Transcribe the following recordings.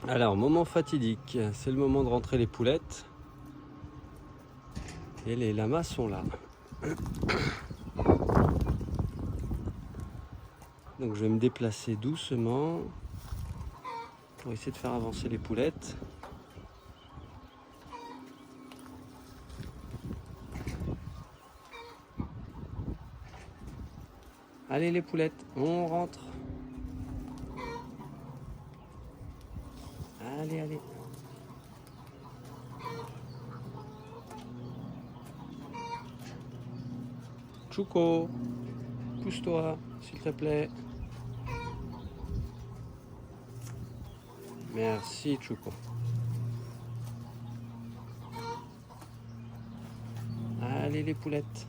Alors, moment fatidique, c'est le moment de rentrer les poulettes. Et les lamas sont là. Donc je vais me déplacer doucement pour essayer de faire avancer les poulettes. Allez les poulettes, on rentre. Allez, allez. Chouko, pousse-toi, s'il te plaît. Merci Chouko. Allez les poulettes.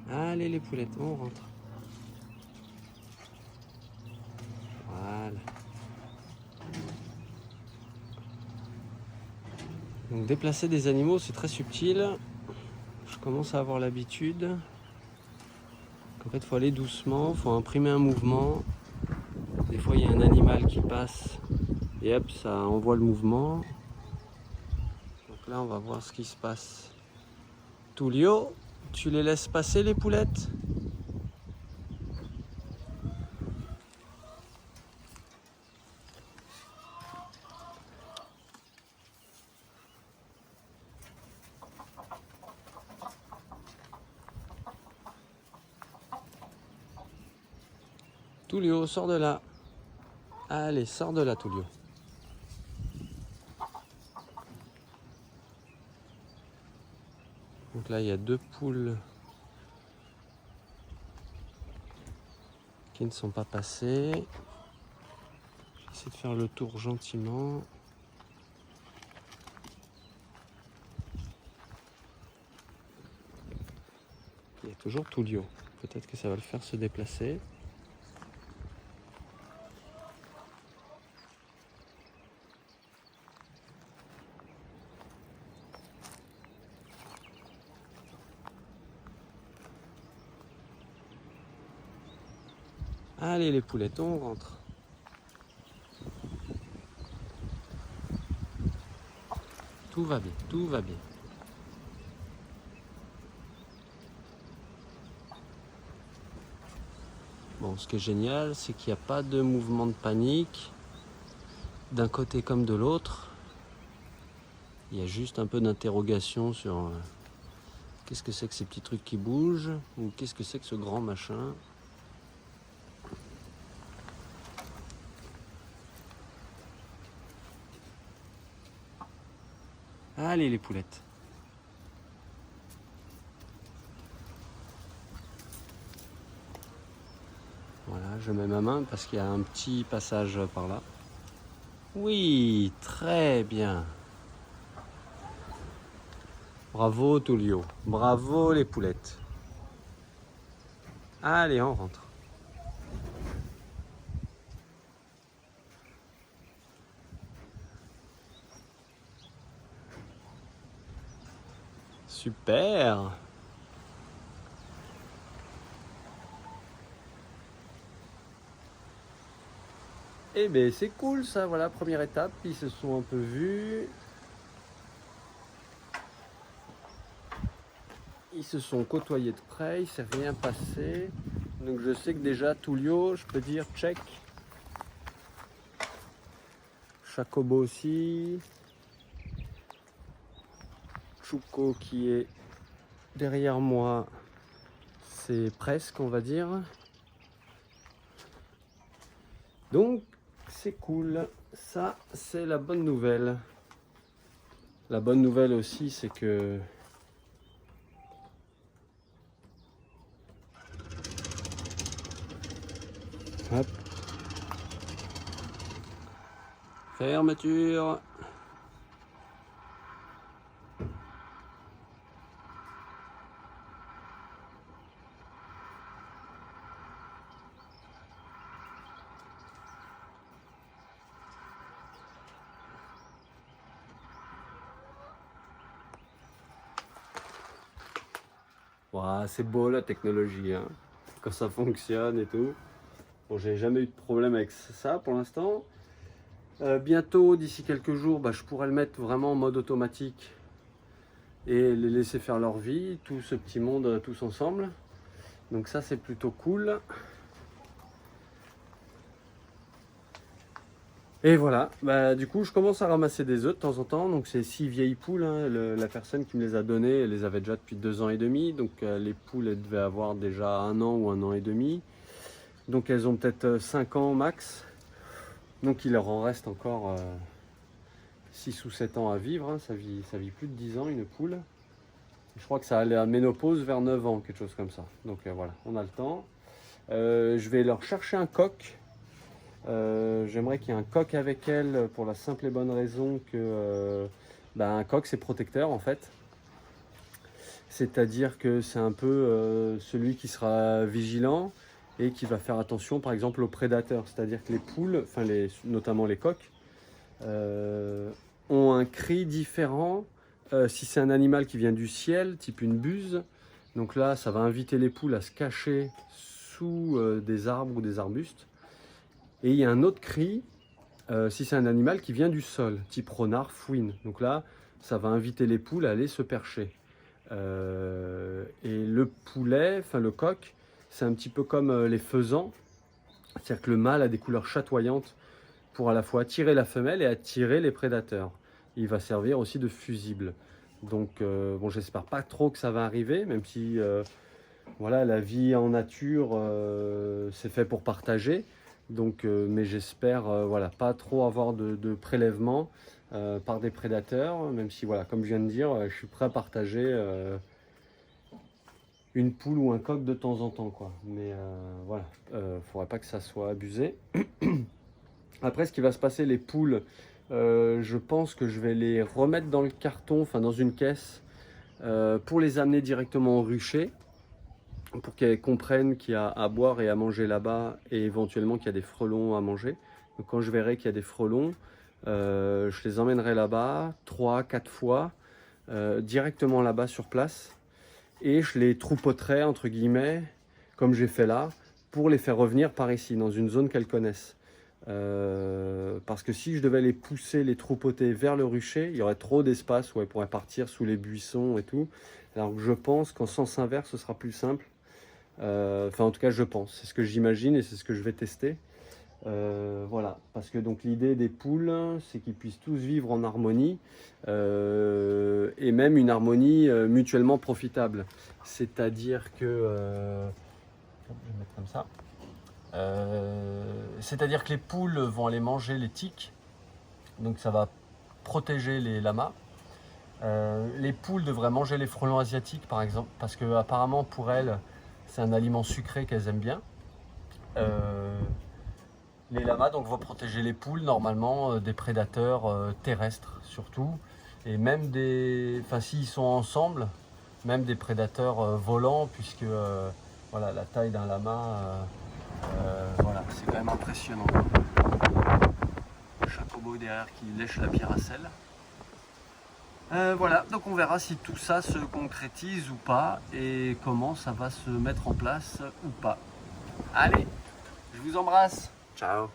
Allez les poulettes, on rentre. Voilà. Donc déplacer des animaux, c'est très subtil. Je commence à avoir l'habitude. En fait, il faut aller doucement, il faut imprimer un mouvement. Des fois, il y a un animal qui passe et hop, ça envoie le mouvement. Donc là, on va voir ce qui se passe. Tullio, tu les laisses passer les poulettes? Tullio, sors de là. Allez, sors de là, Tullio. Donc là, il y a 2 poules qui ne sont pas passées. J'essaie de faire le tour gentiment. Il y a toujours Tullio. Peut-être que ça va le faire se déplacer. Allez les poulettes, on rentre. Tout va bien, tout va bien. Bon, ce qui est génial, c'est qu'il n'y a pas de mouvement de panique d'un côté comme de l'autre. Il y a juste un peu d'interrogation sur qu'est-ce que c'est que ces petits trucs qui bougent ou qu'est-ce que c'est que ce grand machin. Allez les poulettes. Voilà, je mets ma main parce qu'il y a un petit passage par là. Oui, très bien. Bravo Tullio. Bravo les poulettes. Allez, on rentre. Super. Eh bien c'est cool ça, voilà, première étape, ils se sont un peu vus. Ils se sont côtoyés de près, il s'est rien passé. Donc je sais que déjà Tullio, je peux dire check. Chacobo aussi. Chouko qui est derrière moi, c'est presque on va dire. Donc c'est cool, ça c'est la bonne nouvelle. La bonne nouvelle aussi c'est que hop. Fermeture. Ouah, c'est beau la technologie, hein, quand ça fonctionne et tout. Bon, j'ai jamais eu de problème avec ça pour l'instant. Bientôt, d'ici quelques jours, bah, je pourrais le mettre vraiment en mode automatique et les laisser faire leur vie, tout ce petit monde tous ensemble. Donc ça, c'est plutôt cool. Et voilà, bah, du coup je commence à ramasser des œufs de temps en temps. Donc c'est 6 vieilles poules, hein. La personne qui me les a données, elle les avait déjà depuis 2 ans et demi. Donc les poules, elles devaient avoir déjà 1 an ou 1 an et demi. Donc elles ont peut-être 5 ans max. Donc il leur en reste encore 6 ou 7 ans à vivre, hein. Ça vit plus de 10 ans une poule. Je crois que ça allait à ménopause vers 9 ans, quelque chose comme ça. Donc voilà, on a le temps. Je vais leur chercher un coq. J'aimerais qu'il y ait un coq avec elle pour la simple et bonne raison que un coq c'est protecteur en fait. C'est-à-dire que c'est un peu celui qui sera vigilant et qui va faire attention par exemple aux prédateurs. C'est-à-dire que les poules, notamment les coqs, ont un cri différent si c'est un animal qui vient du ciel, type une buse. Donc là, ça va inviter les poules à se cacher sous des arbres ou des arbustes. Et il y a un autre cri si c'est un animal qui vient du sol, type renard, fouine. Donc là, ça va inviter les poules à aller se percher. Et le poulet, le coq, c'est un petit peu comme les faisans. C'est-à-dire que le mâle a des couleurs chatoyantes pour à la fois attirer la femelle et attirer les prédateurs. Il va servir aussi de fusible. Donc bon, j'espère pas trop que ça va arriver, même si voilà, la vie en nature, c'est fait pour partager. Donc, mais j'espère voilà, pas trop avoir de prélèvements par des prédateurs, même si, voilà, comme je viens de dire, je suis prêt à partager une poule ou un coq de temps en temps, quoi. Mais voilà, faudrait pas que ça soit abusé. Après, ce qui va se passer, les poules, je pense que je vais les remettre dans le carton, enfin dans une caisse, pour les amener directement au rucher, pour qu'elles comprennent qu'il y a à boire et à manger là-bas, et éventuellement qu'il y a des frelons à manger. Donc quand je verrai qu'il y a des frelons, je les emmènerai là-bas 3-4 fois, directement là-bas sur place, et je les troupeauterai, entre guillemets, comme j'ai fait là, pour les faire revenir par ici, dans une zone qu'elles connaissent. Parce que si je devais les pousser, les troupeauter vers le rucher, il y aurait trop d'espace où elles pourraient partir sous les buissons et tout. Alors que je pense qu'en sens inverse, ce sera plus simple. Enfin, en tout cas, je pense. C'est ce que j'imagine et c'est ce que je vais tester. Voilà. Parce que donc l'idée des poules, c'est qu'ils puissent tous vivre en harmonie et même une harmonie mutuellement profitable. C'est-à-dire que... je vais mettre comme ça. C'est-à-dire que les poules vont aller manger les tiques. Donc ça va protéger les lamas. Les poules devraient manger les frelons asiatiques par exemple, parce que apparemment pour elles c'est un aliment sucré qu'elles aiment bien. Les lamas donc vont protéger les poules normalement des prédateurs terrestres surtout, et même des, enfin s'ils sont ensemble, même des prédateurs volants, puisque voilà, la taille d'un lama, voilà, c'est quand même impressionnant. Le chacobo derrière qui lèche la pierre à sel. Voilà, donc on verra si tout ça se concrétise ou pas et comment ça va se mettre en place ou pas. Allez, je vous embrasse. Ciao.